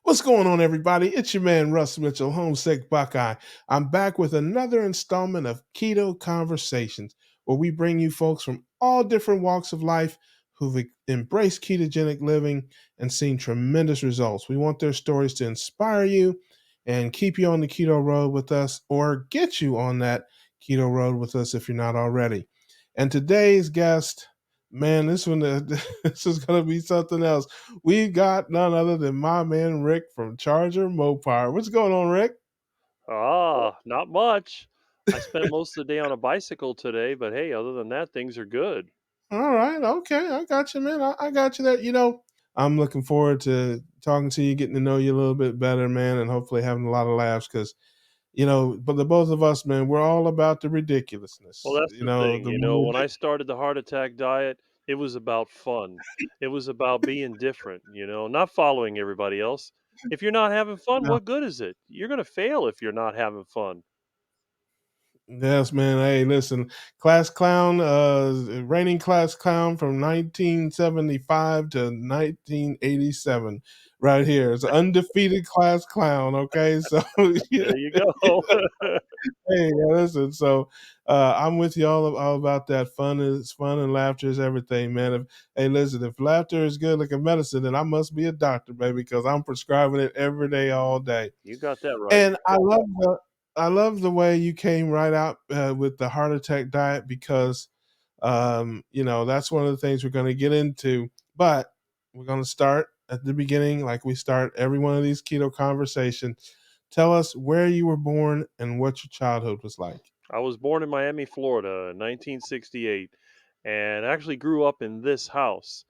What's going on, everybody? It's your man, Russ Mitchell, Homesick Buckeye. I'm back with another installment of Keto Conversations, where we bring you folks from all different walks of life who've embraced ketogenic living and seen tremendous results. We want their stories to inspire you and keep you on the keto road with us, or get you on that keto road with us if you're not already. And today's guest, man, this one, this is going to be something else. We got none other than my man Rick from Charger Mopar. What's going on, Rick? Not much. I spent most of the day on a bicycle today, but hey, other than that, things are good. All right, okay, I got you, man. I got you there. I'm looking forward to talking to you, getting to know you a little bit better, man, and hopefully having a lot of laughs because but the both of us, man, we're all about the Well, ridiculousness. that's the thing, The more when I started the heart attack diet, it was about fun. It was about being different, not following everybody else. If you're not having fun, what good is it? You're going to fail if you're not having fun. Yes, man. Hey, listen, class clown, reigning class clown from 1975 to 1987, right here. It's an undefeated class clown. Okay, so yeah. There you go. Hey, yeah, listen. So I'm with you all about that. Fun and laughter is everything, man. Hey, listen, if laughter is good like a medicine, then I must be a doctor, baby, because I'm prescribing it every day, all day. You got that right. And I love the way you came right out with the heart attack diet because that's one of the things we're going to get into. But we're going to start at the beginning, like we start every one of these keto conversations. Tell us where you were born and what your childhood was like. I was born in Miami, Florida in 1968, and actually grew up in this house.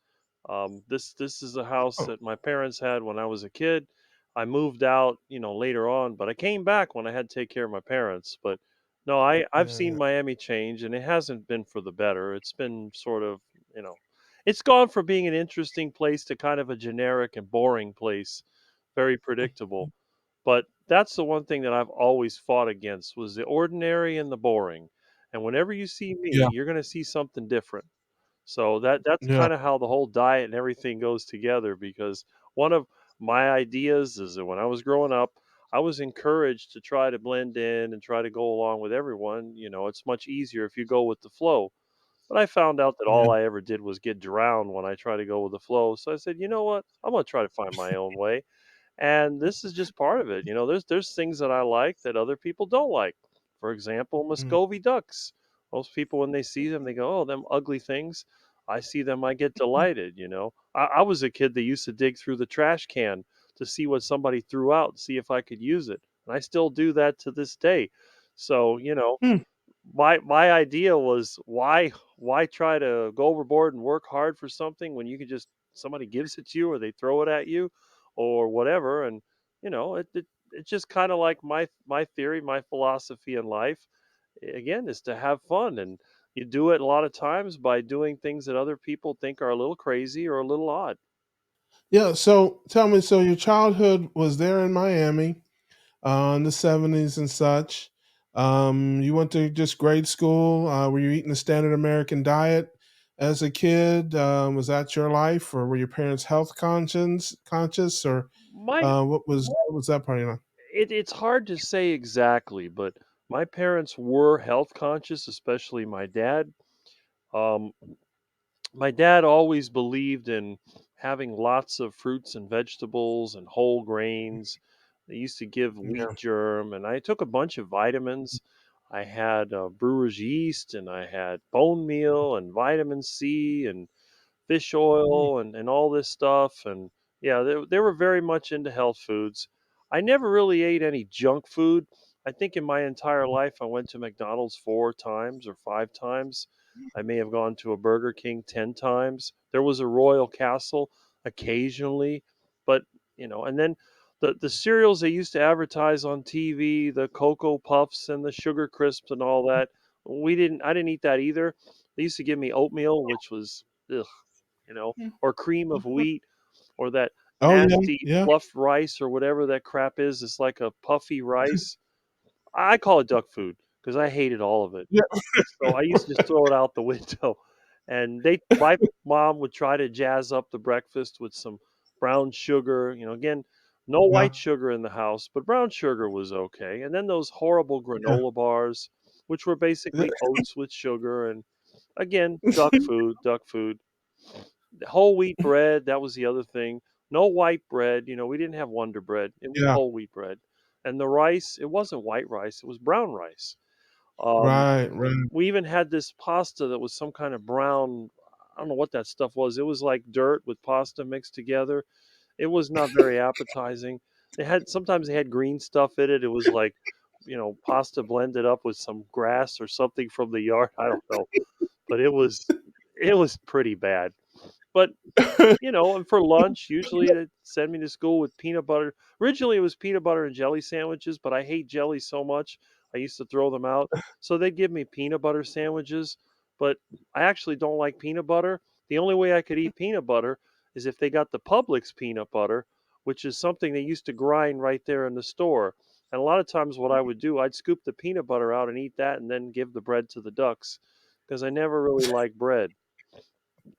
This is a house Oh, that my parents had when I was a kid. I moved out, later on, but I came back when I had to take care of my parents. But no, I've seen yeah, Miami change, and it hasn't been for the better. It's been sort of, it's gone from being an interesting place to kind of a generic and boring place, very predictable. But that's the one thing that I've always fought against was the ordinary and the boring. And whenever you see me, yeah, you're going to see something different. So that's yeah, kind of how the whole diet and everything goes together because one of my ideas is that when I was growing up, I was encouraged to try to blend in and try to go along with everyone. It's much easier if you go with the flow. But I found out that yeah, all I ever did was get drowned when I try to go with the flow. So I said, you know what? I'm going to try to find my own way. And this is just part of it. There's things that I like that other people don't like. For example, mm, Muscovy ducks. Most people, when they see them, they go, "Oh, them ugly things." I see them, I get delighted. I was a kid that used to dig through the trash can to see what somebody threw out, and see if I could use it, and I still do that to this day. So, mm, my idea was why try to go overboard and work hard for something when you can just somebody gives it to you or they throw it at you or whatever. And it's just kind of like my theory, my philosophy in life again is to have fun. And you do it a lot of times by doing things that other people think are a little crazy or a little odd. yeah. So tell me, so your childhood was there in Miami in the '70s and such. You went to just grade school. Were you eating the standard American diet as a kid? Was that your life, or were your parents health conscious, or my what was that part of your life? it's hard to say exactly, but my parents were health conscious, especially my dad. um, My dad always believed in having lots of fruits and vegetables and whole grains. They used to give wheat Yeah. germ, and I took a bunch of vitamins. I had brewer's yeast, and I had bone meal, and vitamin C, and fish Mm, oil, and all this stuff. And yeah, they were very much into health foods. I never really ate any junk food. I think in my entire life, I went to McDonald's 4 times or 5 times. I may have gone to a Burger King 10 times. There was a Royal Castle occasionally, but and then the cereals they used to advertise on TV, the Cocoa Puffs and the Sugar Crisps and all that, I didn't eat that either. They used to give me oatmeal, which was ugh, mm, or cream of mm. wheat, or that Oh yeah, nasty yeah, fluffed rice or whatever that crap is. It's like a puffy rice. I call it duck food because I hated all of it. yeah. So I used to just throw it out the window. And my mom would try to jazz up the breakfast with some brown sugar. Again, No Yeah. white sugar in the house, but brown sugar was okay. And then those horrible Yeah. granola bars, which were basically oats with sugar. And again, duck food. Whole wheat bread, that was the other thing. No white bread. We didn't have Wonder Bread. It was Yeah. whole wheat bread. And the rice, it wasn't white rice, it was brown rice. Um, Right. Right. we even had this pasta that was some kind of brown, I don't know what that stuff was. It was like dirt with pasta mixed together. It was not very appetizing. Sometimes they had green stuff in it. It was like, pasta blended up with some grass or something from the yard. I don't know, but it was pretty bad. But and for lunch, usually they'd send me to school with peanut butter. Originally, it was peanut butter and jelly sandwiches, but I hate jelly so much, I used to throw them out. So they'd give me peanut butter sandwiches, but I actually don't like peanut butter. The only way I could eat peanut butter is if they got the Publix peanut butter, which is something they used to grind right there in the store. And a lot of times, what I would do, I'd scoop the peanut butter out and eat that, and then give the bread to the ducks because I never really liked bread.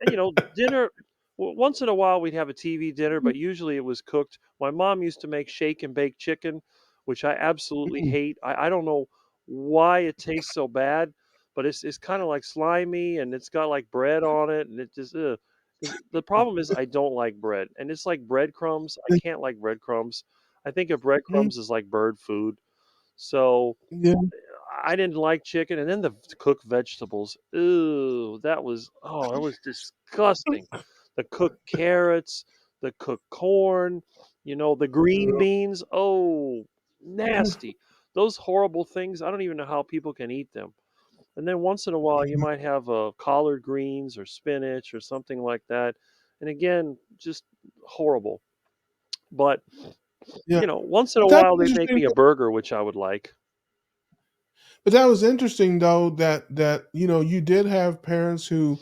And, dinner once in a while we'd have a TV dinner, but usually it was cooked. My mom used to make shake and bake chicken, which I absolutely Mm, hate. I don't know why it tastes so bad, but it's kind of like slimy and it's got like bread on it, and it just 'cause the problem is I don't like bread, and it's like breadcrumbs. I can't like breadcrumbs. I think of mm, breadcrumbs as like bird food. So yeah. I didn't like chicken, and then the cooked vegetables. Ooh, that was disgusting. The cooked carrots, the cooked corn, the green beans. Oh, nasty. Those horrible things. I don't even know how people can eat them. And then once in a while, you might have collard greens or spinach or something like that. And again, just horrible. But Yeah. once in a But that's while, they'd make interesting. me a burger, which I would like. But that was interesting though that you did have parents who,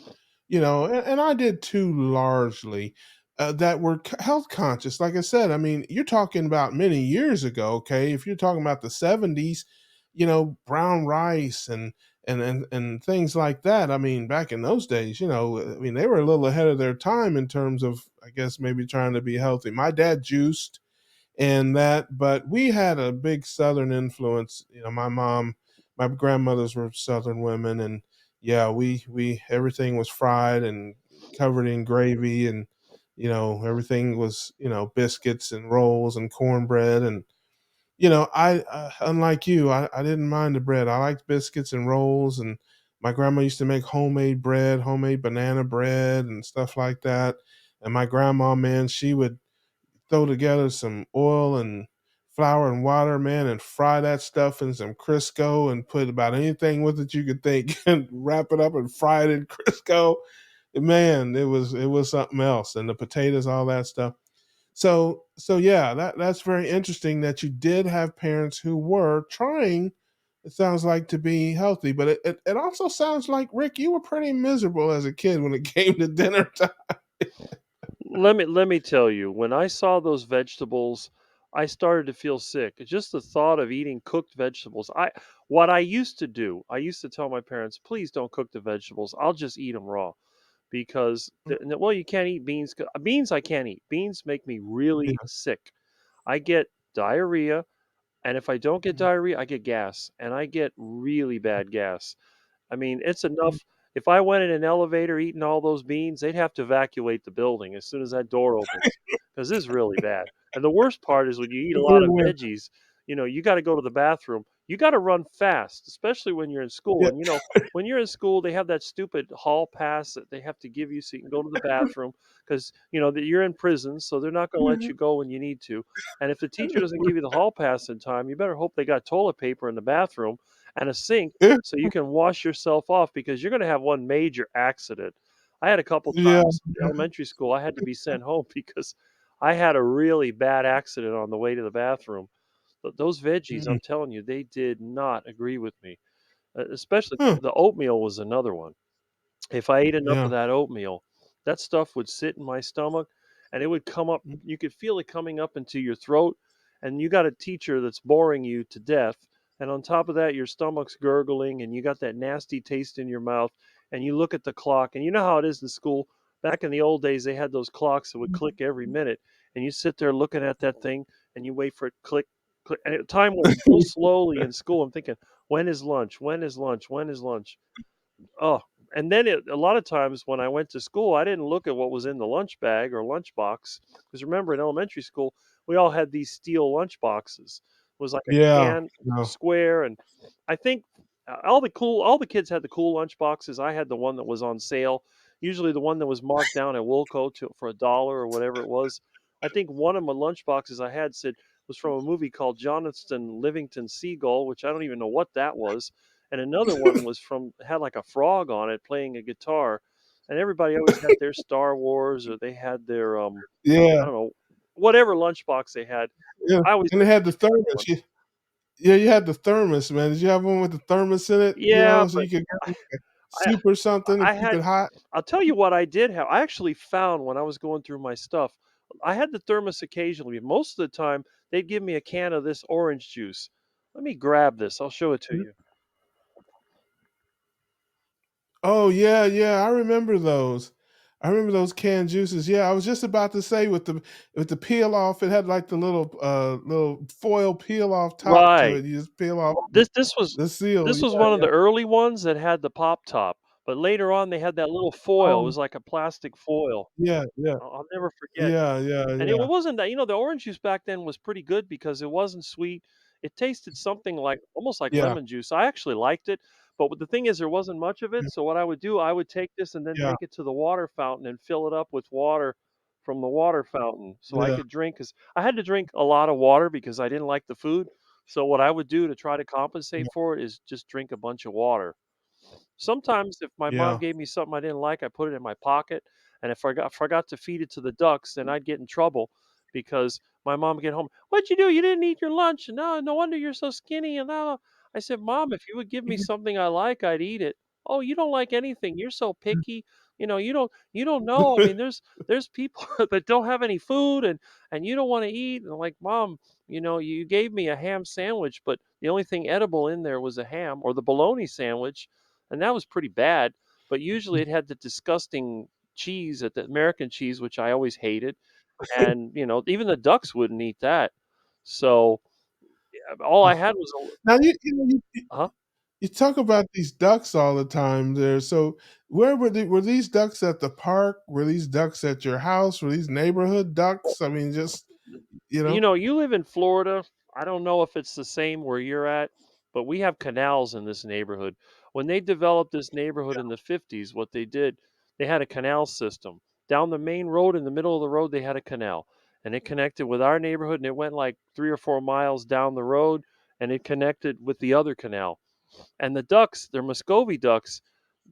and I did too largely, that were health conscious. Like I said, I mean, you're talking about many years ago. Okay, if you're talking about the '70s, brown rice and things like that. I mean, back in those days, I mean, they were a little ahead of their time in terms of, I guess, maybe trying to be healthy. My dad juiced and that, but we had a big southern influence. My grandmothers were southern women, and yeah, we everything was fried and covered in gravy, and everything was biscuits and rolls and cornbread. And I unlike you, I didn't mind the bread. I liked biscuits and rolls, and my grandma used to make homemade bread, homemade banana bread and stuff like that. And my grandma, man, she would throw together some oil and flour and water, man, and fry that stuff in some Crisco and put about anything with it you could think and wrap it up and fry it in Crisco. Man, it was something else. And the potatoes, all that stuff. So yeah, that's very interesting that you did have parents who were trying, it sounds like, to be healthy. But it also sounds like, Rick, you were pretty miserable as a kid when it came to dinner time. Let me tell you, when I saw those vegetables, I started to feel sick. Just the thought of eating cooked vegetables. What I used to do, I used to tell my parents, "Please don't cook the vegetables. I'll just eat them raw." Because well, you can't eat beans. Beans I can't eat. Beans make me really Yeah. sick. I get diarrhea, and if I don't get diarrhea, I get gas, and I get really bad gas. I mean, it's enough. If I went in an elevator eating all those beans, they'd have to evacuate the building as soon as that door opens because this is really bad. And the worst part is when you eat a lot of veggies, you got to go to the bathroom. You got to run fast, especially when you're in school. Yeah. And when you're in school, they have that stupid hall pass that they have to give you so you can go to the bathroom because that you're in prison, so they're not going to let you go when you need to. And if the teacher doesn't give you the hall pass in time, you better hope they got toilet paper in the bathroom and a sink so you can wash yourself off because you're going to have one major accident. I had a couple Yeah. times in elementary school, I had to be sent home because I had a really bad accident on the way to the bathroom. But those veggies, Mhm. I'm telling you, they did not agree with me. Especially Huh. the oatmeal was another one. If I ate enough of Yeah. that oatmeal, that stuff would sit in my stomach and it would come up. You could feel it coming up into your throat. And you got a teacher that's boring you to death. And on top of that, your stomach's gurgling and you got that nasty taste in your mouth. And you look at the clock, and you know how it is in school. Back in the old days, they had those clocks that would click every minute. and you sit there looking at that thing, and you wait for it click, click, and time went so slowly in school. I'm thinking, when is lunch? When is lunch? When is lunch? Oh, and then a lot of times when I went to school, I didn't look at what was in the lunch bag or lunch box because remember in elementary school we all had these steel lunch boxes. It was like a Yeah. can, No. square, and I think all the kids had the cool lunch boxes. I had the one that was on sale, usually the one that was marked down at Wilco for $1 or whatever it was. I think one of my lunch boxes I had said was from a movie called Jonathan Livingston Seagull, which I don't even know what that was, and another one was from had like a frog on it playing a guitar, and everybody always had their Star Wars or they had their Yeah. I don't know, whatever lunchbox they had. Yeah. I always And they had had the the different thermos. one. Yeah, you had the thermos, man. Did you have one with the thermos in it? Yeah, So but you could get I like a I soup or something and I keep had it hot. I'll tell you what I did have. I actually found when I was going through my stuff, I had the thermos occasionally. Most of the time, they'd give me a can of this orange juice. Let me grab this. I'll show it to Mhm. you. Oh yeah, yeah. I remember those. I remember those canned juices. Yeah, I was just about to say with the peel off, it had like the little foil peel off top to Right. it. You just peel off This the seal. this was Yeah, one of yeah, the early ones that had the pop top, but later on, they had that little foil. It oh, was like a plastic foil. yeah, yeah, I'll never forget. yeah, yeah, And it yeah, wasn't that the orange juice back then was pretty good because it wasn't sweet. It tasted something like almost like yeah, lemon juice. I actually liked it, but the thing is there wasn't much of it, so what I would do, I would take this and then yeah, take it to the water fountain and fill it up with water from the water fountain so I yeah, could drink. Cause I had to drink a lot of water because I didn't like the food. So what I would do to try to compensate yeah, for it is just drink a bunch of water. Sometimes if my mom yeah. gave me something I didn't like, I put it in my pocket, and if I forgot to feed it to the ducks, then I'd get in trouble because my mom would get home. "What'd you do? You didn't eat your lunch, and no wonder you're so skinny." And I said, "Mom, if you would give me Mhm. something I like, I'd eat it." "Oh, you don't like anything. You're so picky. You don't know. I mean, there's people that don't have any food, and you don't want to eat." And I'm like, "Mom, you gave me a ham sandwich, but the only thing edible in there was a ham or the bologna sandwich, and that was pretty bad. But usually it had the disgusting cheese at the American cheese, which I always hated, and even the ducks wouldn't eat that. So all I had was a Now huh? you talk about these ducks all the time there. So where were these ducks at the park? Were these ducks at your house? Were these neighborhood ducks? I mean, just you know. You live in Florida. I don't know if it's the same where you're at, but we have canals in this neighborhood. When they developed this neighborhood in the 50s, what they did, they had a canal system. Down the main road, in the middle of the road, they had a canal. And it connected with our neighborhood, and it went like 3 or 4 miles down the road, and it connected with the other canal. And the ducks, they're Muscovy ducks,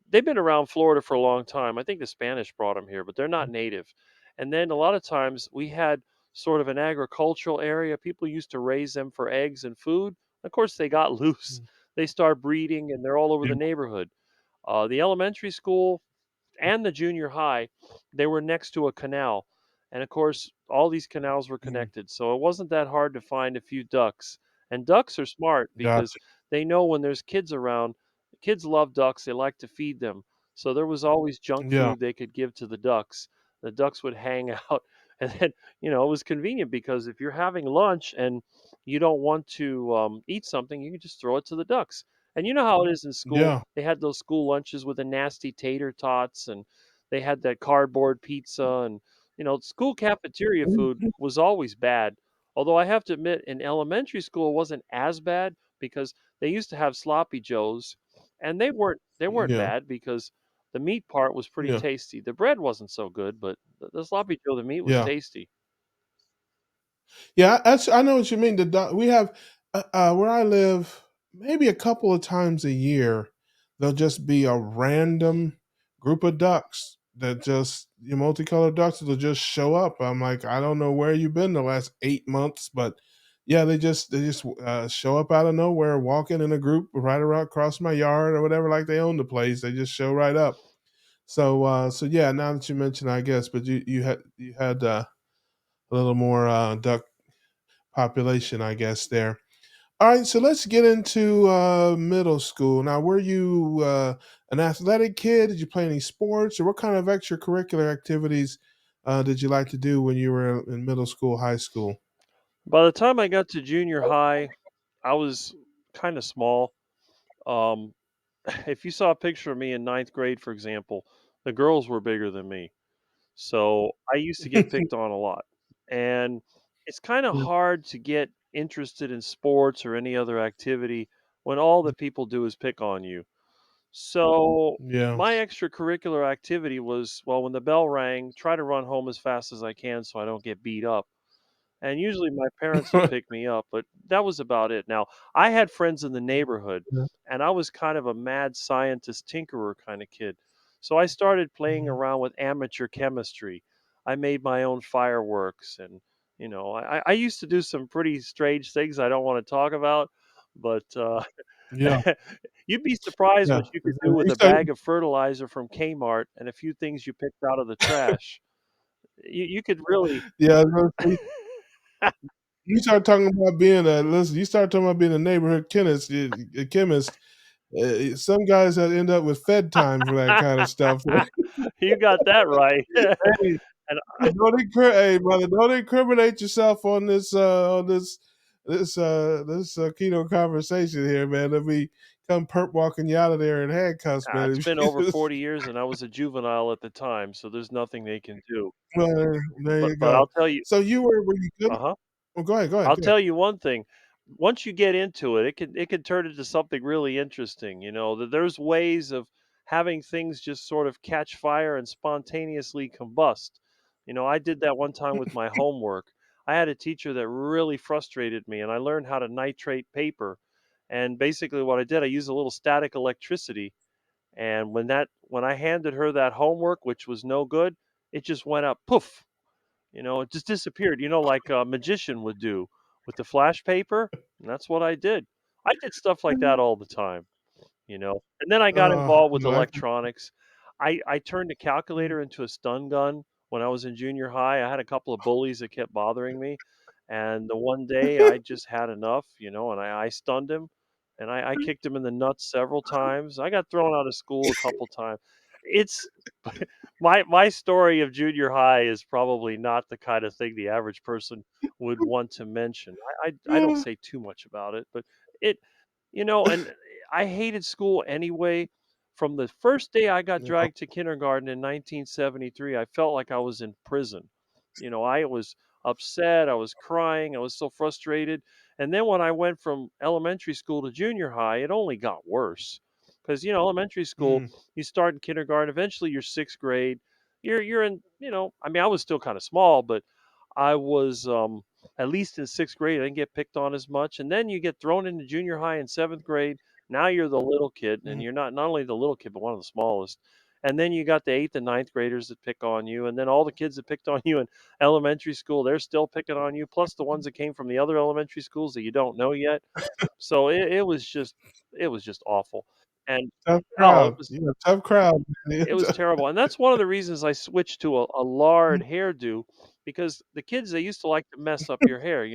they've been around Florida for a long time. I think the Spanish brought them here, but they're not native. And then a lot of times we had sort of an agricultural area. People used to raise them for eggs and food. Of course, they got loose. They start breeding, and they're all over Yeah, the neighborhood. The elementary school and the junior high, they were next to a canal. And of course, all these canals were yeah, connected. So it wasn't that hard to find a few ducks. And ducks are smart because gotcha. they know when there's kids around, kids love ducks, they like to feed them. So there was always junk Yeah, food they could give to the ducks. The ducks would hang out. And then, it was convenient because if you're having lunch and you don't want to eat something, you can just throw it to the ducks. And you know how it is in school. yeah, They had those school lunches with the nasty tater tots, and they had that cardboard pizza, and school cafeteria food was always bad. Although I have to admit, in elementary school, it wasn't as bad because they used to have sloppy joes, and they weren't yeah, bad because the meat part was pretty yeah, tasty. The bread wasn't so good, but the sloppy joe, the meat was yeah. tasty. Yeah, I know what you mean. We have where I live, maybe a couple of times a year, there'll just be a random group of ducks that just multicolored ducks will just show up. I'm like, I don't know where you've been the last 8 months, but yeah, they just show up out of nowhere, walking in a group right around across my yard or whatever, like they own the place. They just show right up. So yeah, now that you mention, I guess, but you had a little more duck population, I guess, there. All right, so let's get into middle school. Now, were you an athletic kid? Did you play any sports, or what kind of extracurricular activities did you like to do when you were in middle school, high school? By the time I got to junior high, I was kinda small. Um, if you saw a picture of me in ninth grade, for example, the girls were bigger than me. So, I used to get picked on a lot. And it's kinda hard to get interested in sports or any other activity when all that people do is pick on you. So, Yeah. my extracurricular activity was, well, when the bell rang, try to run home as fast as I can so I don't get beat up. And usually my parents would pick me up, but that was about it. Now, I had friends in the neighborhood, and I was kind of a mad scientist tinkerer kind of kid. So I started playing Mhm. around with amateur chemistry. I made my own fireworks, and I used to do some pretty strange things I don't want to talk about, but Yeah, you'd be surprised yeah. what you could do with You a say bag of fertilizer from Kmart and a few things you picked out of the trash. You could really yeah, I was gonna say, you start talking about being a listen, you start talking about being a neighborhood chemist, some guys that end up with Fed time for that kinda stuff. You got that right. Hey, And hey, brother, don't incriminate yourself on this keto conversation here, man. Let me come perp walking you out of there in handcuffs, it's man. been If you over just 40 years, and I was a juvenile at the time, so there's nothing they can do. well, there you But I'll go. tell you. So were you good? Uh-huh. Well, go ahead, go ahead, I'll go ahead. tell you one thing. Once you get into it, it can turn into something really interesting. There's ways of having things just sort of catch fire and spontaneously combust. I did that one time with my homework. I had a teacher that really frustrated me, and I learned how to nitrate paper. And basically, what I did, I used a little static electricity. And when I handed her that homework, which was no good, it just went up, poof. It just disappeared, like a magician would do with the flash paper, and that's what I did. I did stuff like that all the time. And then I got involved with No, I electronics. I turned a calculator into a stun gun when I was in junior high. I had a couple of bullies that kept bothering me, and the one day I just had enough, and I stunned him, and I kicked him in the nuts several times. I got thrown out of school a couple times. It's my story of junior high is probably not the kind of thing the average person would want to mention. I don't say too much about it, but it and I hated school anyway. From the first day I got yeah. dragged to kindergarten in 1973, I felt like I was in prison. I was upset, I was crying, I was so frustrated. And then when I went from elementary school to junior high, it only got worse. Because elementary school, Mm, you start in kindergarten, eventually you're sixth grade. You're in, I mean, I was still kind of small, but I was at least in sixth grade, I didn't get picked on as much. And then you get thrown into junior high in seventh grade. Now you're the little kid, and mm. you're not only the little kid, but one of the smallest. And then you got the eighth and ninth graders that pick on you, and then all the kids that picked on you in elementary school, they're still picking on you, plus the ones that came from the other elementary schools that you don't know yet. So it was just awful. And Tough oh, it crowd. was Yeah, tough crowd, man. it was terrible, and that's one of the reasons I switched to a lard hairdo because the kids, they used to like to mess up your hair.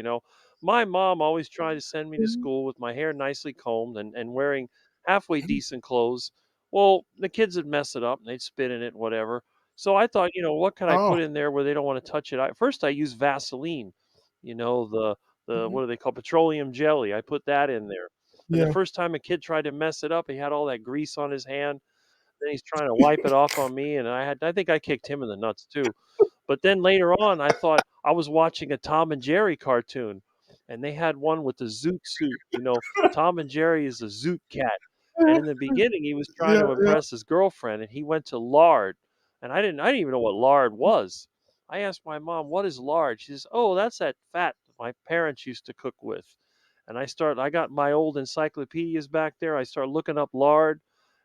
My mom always tried to send me to school with my hair nicely combed and wearing halfway decent clothes. Well, the kids would mess it up, and they'd spit in it, whatever. So I thought, what can I Oh, put in there where they don't wanna touch it? First I used Vaseline, the mhm, what do they call petroleum jelly, I put that in there, and the yeah. first time a kid tried to mess it up, he had all that grease on his hand. Then he's trying to wipe it off on me, and I think I kicked him in the nuts too. But then later on, I thought I was watching a Tom and Jerry cartoon, and they had one with the Zoot suit. Tom and Jerry is a Zoot cat, and in the beginning, he was trying Yeah, to yeah. impress his girlfriend, and he went to lard, and I didn't even know what lard was. I asked my mom, "What is lard?" She says, "Oh, that's that fat my parents used to cook with." And I got my old encyclopedias back there. I started looking up lard,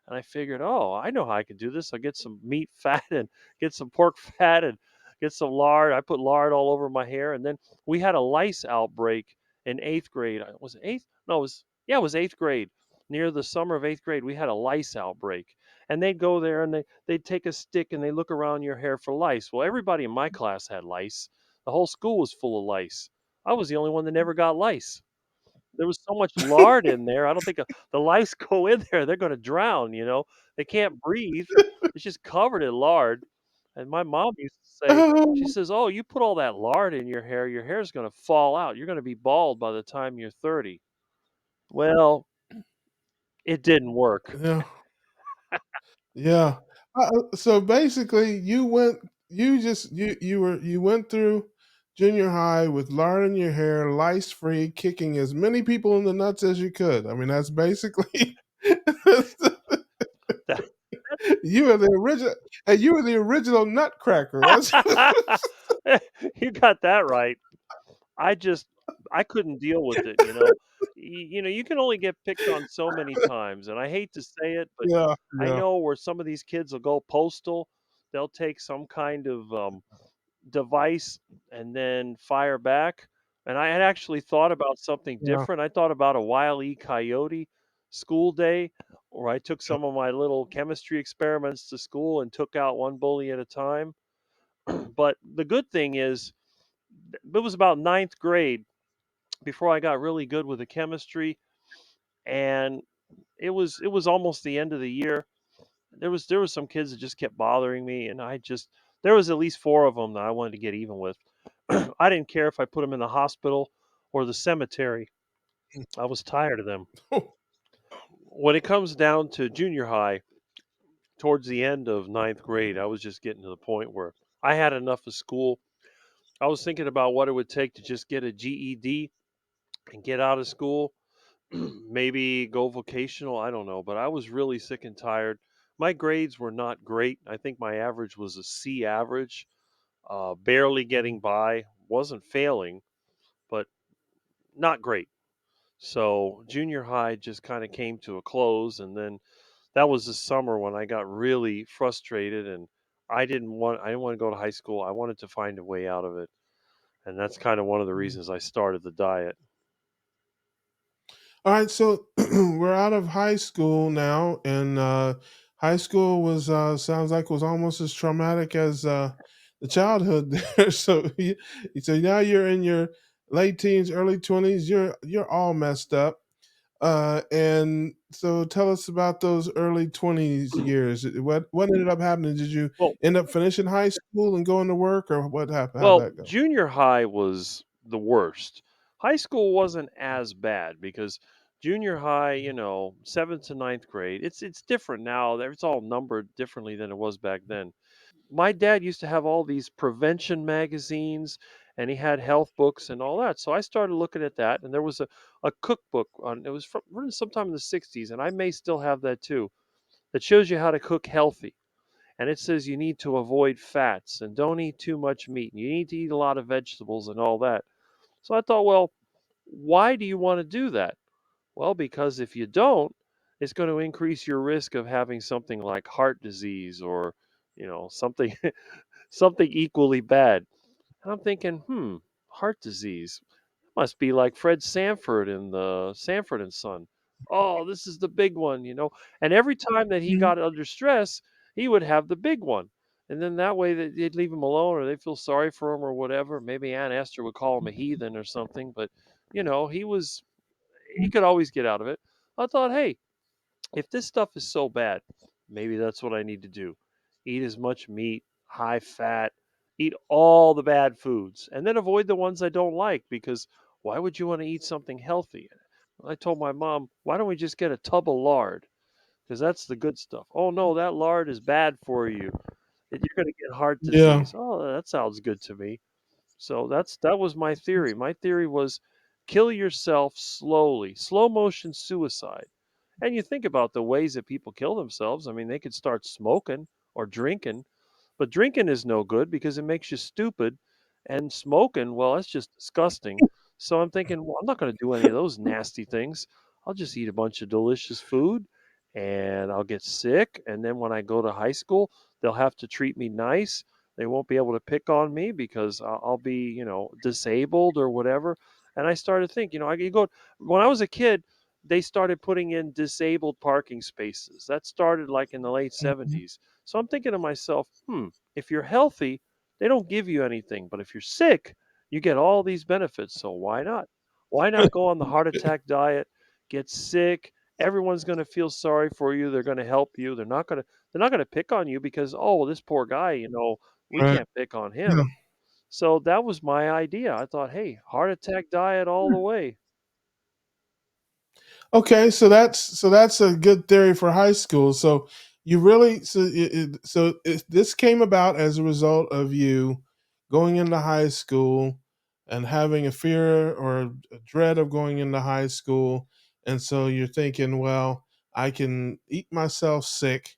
and I figured, "Oh, I know how I can do this. I'll get some meat fat and get some pork fat and get some lard." I put lard all over my hair, and then we had a lice outbreak in 8th grade. Was it 8th? No, it was 8th grade. Near the summer of 8th grade, we had a lice outbreak. And they'd go there and they'd take a stick and they look around your hair for lice. Well, everybody in my class had lice. The whole school was full of lice. I was the only one that never got lice. There was so much lard in there, I don't think, the lice go in there, they're gonna drown. They can't breathe. It's just covered in lard. And my mom used to say, she Oh, says, "Oh, you put all that lard in your hair's gonna fall out. You're gonna be bald by the time you're 30." Well, it didn't work. yeah, yeah. So basically, you went through junior high with lard in your hair, lice free, kicking as many people in the nuts as you could. I mean, that's basically That you were the original, and you were the original nutcracker. That's you got that right. I just I couldn't deal with it, you know? You can only get picked on so many times, and I hate to say it, but yeah, I yeah, know where some of these kids will go postal. They'll take some kind of, device and then fire back, and I had actually thought about something yeah, different. I thought about a Wile E. Coyote school day, where I took some of my little chemistry experiments to school and took out one bully at a time. But the good thing is, it was about ninth grade before I got really good with the chemistry, and it was almost the end of the year. There was some kids that just kept bothering me, and there was at least 4 of them that I wanted to get even with. I didn't care if I put them in the hospital or the cemetery. I was tired of them. When it comes down to junior high, towards the end of ninth grade, I was just getting to the point where I had enough of school. I was thinking about what it would take to just get a GED and get out of school, maybe go vocational, I don't know, but I was really sick and tired. My grades were not great. I think my average was a C average, barely getting by, wasn't failing, but not great. So junior high just kind of came to a close, and then that was the summer when I got really frustrated, and I didn't want to go to high school. I wanted to find a way out of it, and that's kind of one of the reasons I started the diet. All right, so we're out of high school now, and high school was sounds like was almost as traumatic as the childhood there. So now you're in your late teens, early 20s. You're all messed up. And so tell us about those early 20s years. What ended up happening? Did you Well, end up finishing high school and going to work, or what happened? How'd Well, that go? junior high was the worst. High school wasn't as bad because junior high, 7th to ninth grade, it's different now. It's all numbered differently than it was back then. My dad used to have all these prevention magazines, and he had health books and all that. So I started looking at that, and there was a cookbook on it was written sometime in the 60s, and I may still have that too, that shows you how to cook healthy, and it says you need to avoid fats and don't eat too much meat. And you need to eat a lot of vegetables and all that. So I thought, well, why do you want to do that? Well, because if you don't, it's going to increase your risk of having something like heart disease or, something something equally bad. And I'm thinking, heart disease must be like Fred Sanford in the Sanford and Son. Oh, this is the big one. And every time that he Mhm. got under stress, he would have the big one. And then that way they'd leave him alone or they feel sorry for him or whatever. Maybe Aunt Esther would call him a heathen or something, but he could always get out of it. I thought, hey, if this stuff is so bad, maybe that's what I need to do. Eat as much meat, high fat, eat all the bad foods, and then avoid the ones I don't like because why would you want to eat something healthy? I told my mom, why don't we just get a tub of lard? Because that's the good stuff. Oh no, that lard is bad for you. You're going to get heart Yeah. disease. Oh, that sounds good to me. So that was my theory. My theory was kill yourself slowly, slow motion suicide. And you think about the ways that people kill themselves. I mean, they could start smoking or drinking, but drinking is no good because it makes you stupid. And smoking, well, that's just disgusting. So I'm thinking, well, I'm not going to do any of those nasty things. I'll just eat a bunch of delicious food and I'll get sick. And then when I go to high school, they'll have to treat me nice. They won't be able to pick on me because I'll be, disabled or whatever. And I started thinking, when I was a kid, they started putting in disabled parking spaces. That started like in the late Mhm. 70s. So I'm thinking to myself, if you're healthy, they don't give you anything. But if you're sick, you get all these benefits. So why not? Why not go on the heart attack diet, get sick, everyone's going to feel sorry for you. They're going to help you. They're not going to pick on you because, oh, this poor guy, we Right. can't pick on Yeah. him. So that was my idea. I thought, hey, heart attack diet all the way. Okay, so that's a good theory for high school. So you really this came about as a result of you going into high school and having a fear or a dread of going into high school, and so you're thinking, well, I can eat myself sick,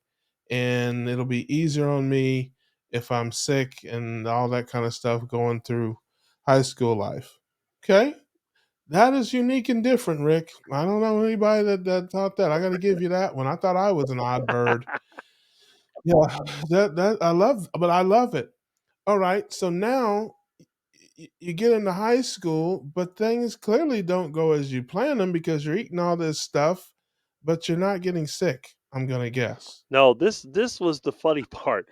and it'll be easier on me if I'm sick and all that kind of stuff going through high school life. Okay, that is unique and different, Rick. I don't know anybody that thought that. I got to give you that one. I thought I was an odd bird. Yeah, that I love it. All right, so now you get into high school, but things clearly don't go as you plan them because you're eating all this stuff, but you're not getting sick. I'm gonna guess. No, this was the funny part.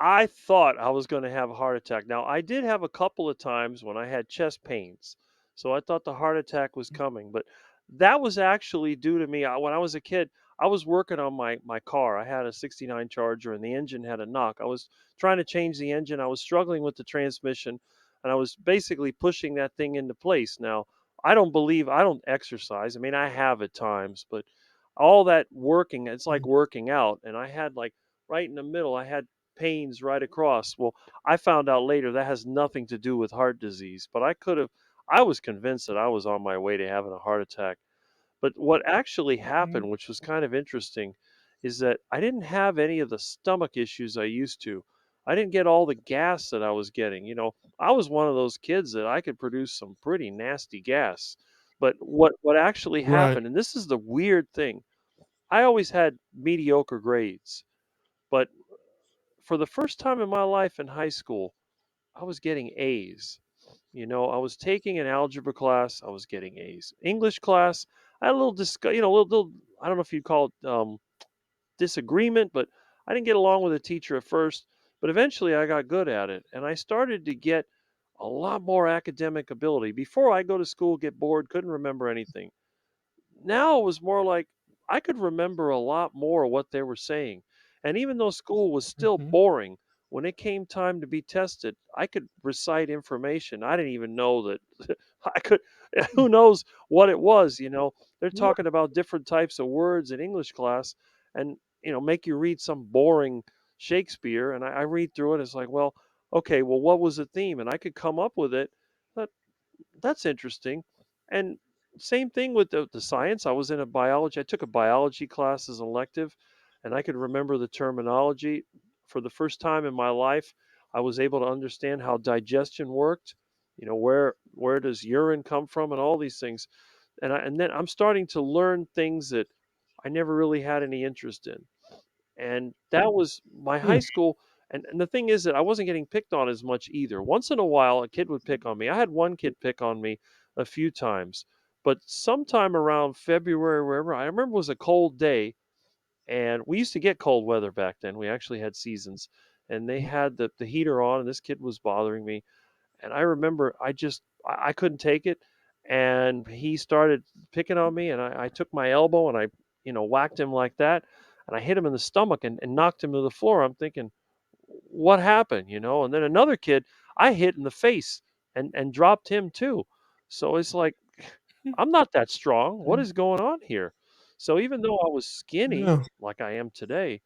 I thought I was gonna have a heart attack. Now, I did have a couple of times when I had chest pains, so I thought the heart attack was coming, but that was actually due to me. When I was a kid, I was working on my car. I had a '69 Charger, and the engine had a knock. I was trying to change the engine. I was struggling with the transmission, and I was basically pushing that thing into place. Now, I don't exercise. I mean, I have at times, but all that working, it's like working out, and I had, like, right in the middle, I had pains right across. Well, I found out later that has nothing to do with heart disease, but I was convinced that I was on my way to having a heart attack. But what actually Mhm. happened, which was kind of interesting, is that I didn't have any of the stomach issues I used to. I didn't get all the gas that I was getting. I was one of those kids that I could produce some pretty nasty gas. But what actually Right. happened, and this is the weird thing, I always had mediocre grades, but for the first time in my life in high school, I was getting A's. I was taking an algebra class, I was getting A's. English class, I had a little little, I don't know if you'd call it disagreement, but I didn't get along with the teacher at first, but eventually I got good at it and I started to get a lot more academic ability. Before I go to school, get bored, couldn't remember anything. Now it was more like I could remember a lot more of what they were saying. And even though school was still Mhm. boring, when it came time to be tested, I could recite information. I didn't even know that I could, who knows what it was, They're Yeah. talking about different types of words in English class and, make you read some boring Shakespeare. And I read through it. It's like, well, okay, well, what was the theme? And I could come up with it. But that's interesting. And same thing with the science. I was in a biology. I took a biology class as an elective, and I could remember the terminology. For the first time in my life, I was able to understand how digestion worked. Where does urine come from, and all these things. And then I'm starting to learn things that I never really had any interest in. And that was my Hmm. high school. And the thing is that I wasn't getting picked on as much either. Once in a while, a kid would pick on me. I had one kid pick on me a few times, but sometime around February, wherever, I remember it was a cold day, and we used to get cold weather back then. We actually had seasons, and they had the heater on, and this kid was bothering me. And I remember I couldn't take it, and he started picking on me, and I took my elbow and I, whacked him like that, and I hit him in the stomach and knocked him to the floor. I'm thinking, what happened, And then another kid I hit in the face and dropped him too. So it's like I'm not that strong. What is going on here? So even though I was skinny Yeah. like I am today,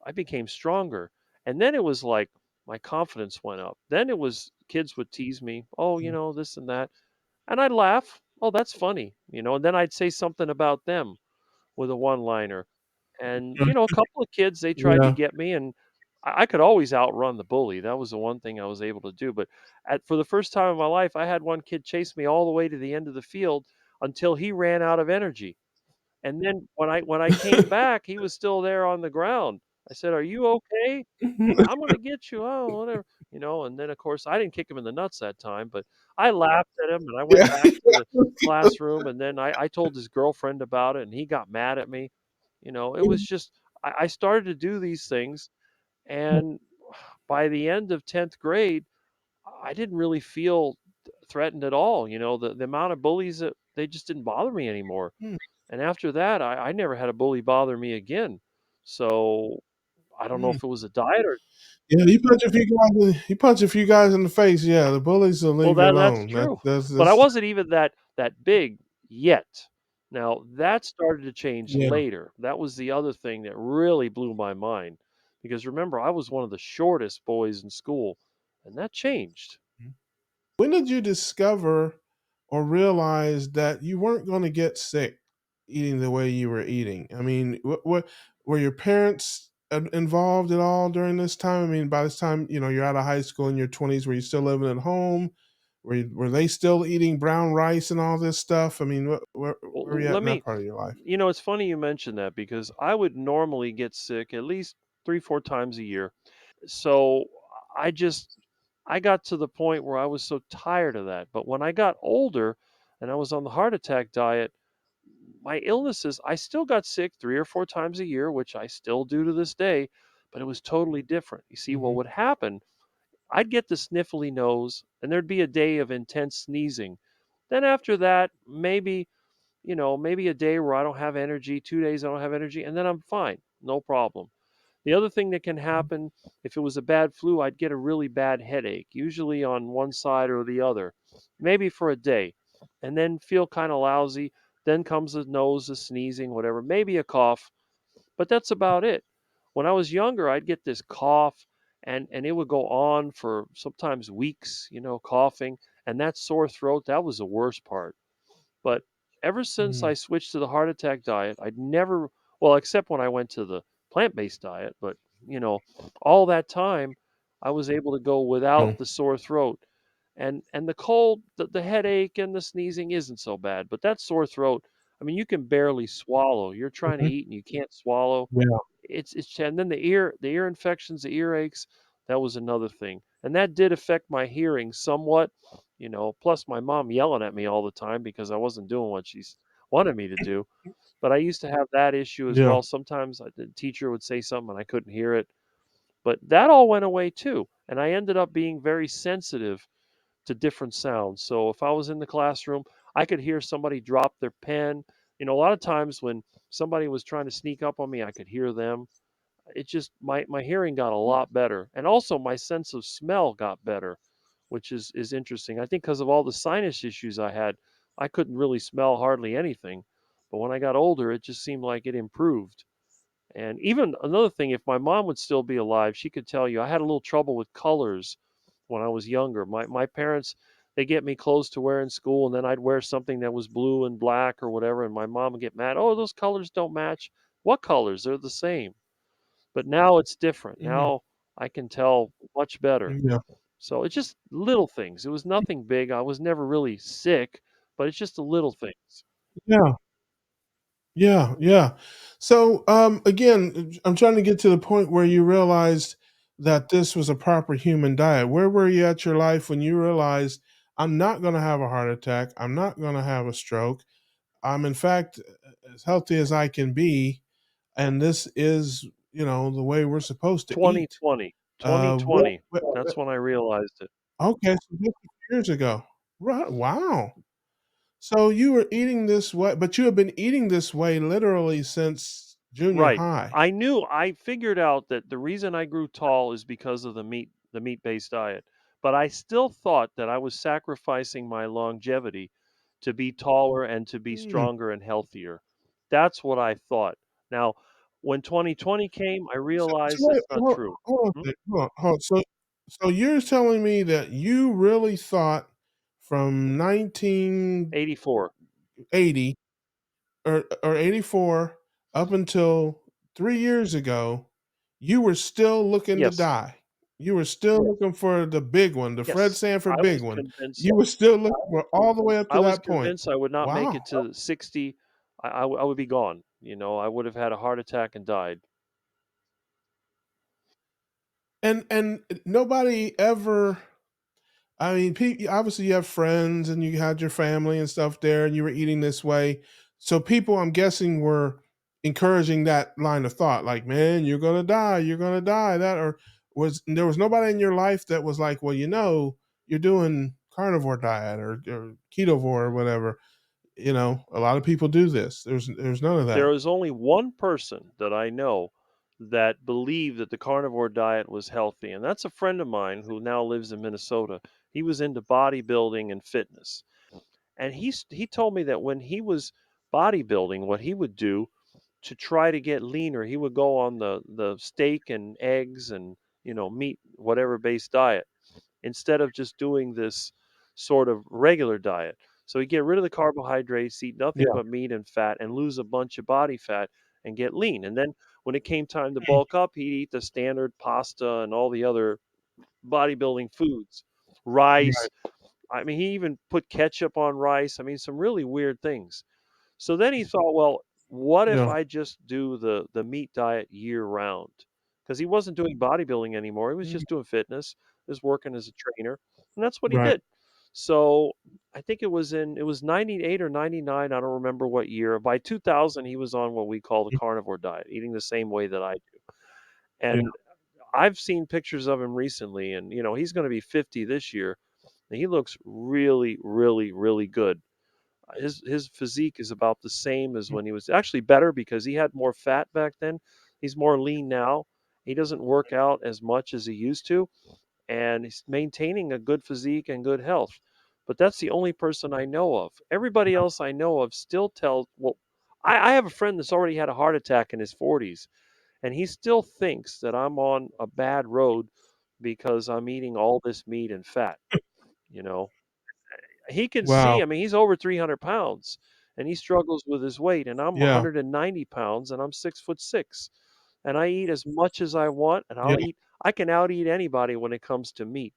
I became stronger. And then it was like my confidence went up. Then it was kids would tease me, "Oh, this and that." And I'd laugh. "Oh, that's funny." And then I'd say something about them with a one-liner. And, a couple of kids, they tried to Yeah. get me, and I could always outrun the bully. That was the one thing I was able to do. But for the first time in my life, I had one kid chase me all the way to the end of the field until he ran out of energy. And then when I came back, he was still there on the ground. I said, "Are you okay?" "I'm gonna get you." "Oh, whatever." And then, of course, I didn't kick him in the nuts that time, but I laughed at him, and I went Yeah. back to the classroom, and then I told his girlfriend about it, and he got mad at me. It was just I started to do these things, and by the end of 10th grade, I didn't really feel threatened at all. The amount of bullies that they just didn't bother me anymore. And after that, I never had a bully bother me again. So I don't know Mm. if it was a diet or Yeah, you punch a few guys in the face, yeah, the bullies will well, leave you that's alone. true. But I That's wasn't even that big yet. Now, that started to change yeah. later. That was the other thing that really blew my mind, because remember, I was one of the shortest boys in school, and that changed. When did you discover or realize that you weren't gonna get sick eating the way you were eating? I mean, what were your parents involved at all during this time? I mean, by this time, you're out of high school in your 20s, were you still living at home? Were they still eating brown rice and all this stuff? I mean, where were you Well, at let in that me part of your life? it's funny you mentioned that because I would normally get sick at least 3, 4 times a year. So I just I got to the point where I was so tired of that. But when I got older and I was on the heart attack diet, my illnesses, I still got sick 3 or 4 times a year, which I still do to this day, but it was totally different. You see, what Mhm, would happen, I'd get the sniffly nose and there'd be a day of intense sneezing. Then after that, maybe a day where I don't have energy, 2 days I don't have energy, and then I'm fine, no problem. The other thing that can happen, if it was a bad flu, I'd get a really bad headache, usually on one side or the other, maybe for a day, and then feel kind of lousy. Then comes the nose, the sneezing, whatever, maybe a cough, but that's about it. When I was younger, I'd get this cough, and it would go on for sometimes weeks, coughing, and that sore throat, that was the worst part. But ever since mm, I switched to the heart attack diet, I'd never, well, except when I went to the plant-based diet, but you know, all that time I was able to go without mm, the sore throat. And the cold, the headache and the sneezing isn't so bad, but that sore throat, I mean, you can barely swallow. You're trying to mhm, eat and you can't swallow. yeah, It's and then the ear infections, the earaches, that was another thing, and that did affect my hearing somewhat, plus my mom yelling at me all the time because I wasn't doing what she's wanted me to do. But I used to have that issue as yeah, well. Sometimes the teacher would say something and I couldn't hear it, but that all went away too, and I ended up being very sensitive to different sounds. So if I was in the classroom, I could hear somebody drop their pen. A lot of times when somebody was trying to sneak up on me, I could hear them. It just my hearing got a lot better, and also my sense of smell got better, which is interesting. I think because of all the sinus issues I had, I couldn't really smell hardly anything, but when I got older, it just seemed like it improved. And even another thing, if my mom would still be alive, she could tell you I had a little trouble with colors when I was younger. My parents, they get me clothes to wear in school, and then I'd wear something that was blue and black or whatever, and my mom would get mad. Oh, those colors don't match. What colors? They're the same. But now it's different. mhm, Now I can tell much better. yeah, So it's just little things. It was nothing big. I was never really sick, but it's just the little things. yeah. Yeah, yeah. So, again, I'm trying to get to the point where you realized that this was a proper human diet. Where were you at your life when you realized I'm not going to have a heart attack? I'm not going to have a stroke. I'm, in fact, as healthy as I can be, and this is, the way we're supposed to eat. 2020. What? 2020. That's when I realized it. Okay, so just a few years ago. Right? Wow. So you were eating this way, but you have been eating this way literally since junior Right. high. I figured out that the reason I grew tall is because of the meat-based diet. But I still thought that I was sacrificing my longevity to be taller and to be Mm. stronger and healthier. That's what I thought. Now, when 2020 came, I So realized wait, it's not true. hold on a Hmm? second, hold on. So you're telling me that you really thought from 1980 84. or 84 up until 3 years ago, you were still looking to Yes. die. You were still looking for the big one, the Fred Yes. Sanford I big was one. convinced You were still looking for all the way up to I was that point. convinced I would not make Wow. it to 60. I would be gone. I would have had a heart attack and died. And nobody ever, I mean, obviously you have friends and you had your family and stuff there, and you were eating this way. So people, I'm guessing, were encouraging that line of thought, like, "Man, you're gonna die. You're gonna die." That, or was there was nobody in your life that was like, "Well, you're doing carnivore diet or ketovore or whatever." a lot of people do this. There's none of There that. is only one person that I know that believed that the carnivore diet was healthy, and that's a friend of mine who now lives in Minnesota. He was into bodybuilding and fitness. And he told me that when he was bodybuilding, what he would do to try to get leaner, he would go on the steak and eggs and, meat, whatever based diet, instead of just doing this sort of regular diet. So he'd get rid of the carbohydrates, eat nothing Yeah. but meat and fat, and lose a bunch of body fat and get lean. And then when it came time to bulk up, he'd eat the standard pasta and all the other bodybuilding foods, Right. rice. I mean, he even put ketchup on rice. I mean, some really weird things. So then he thought, well, what if Yeah. I just do the meat diet year round? Because he wasn't doing bodybuilding anymore. He was Mm. just doing fitness, he was working as a trainer, and that's what he Right. did. So I think it was 98 or 99, I don't remember what year. By 2000, he was on what we call the Mm. carnivore diet, eating the same way that I do. Yeah. And I've seen pictures of him recently, and he's going to be 50 this year, and he looks really, really, really good. His physique is about the same as Mm. when he was actually better because he had more fat back then. He's more lean now. He doesn't work out as much as he used to, and he's maintaining a good physique and good health. But that's the only person I know of. Everybody else I know of still tells, well, I have a friend that's already had a heart attack in his 40s, and he still thinks that I'm on a bad road because I'm eating all this meat and fat, you know? He can see, Wow. I mean, he's over 300 pounds and he struggles with his weight, and I'm Yeah. 190 pounds and I'm 6'6", and I eat as much as I want, and Yeah. I can out eat anybody when it comes to meat.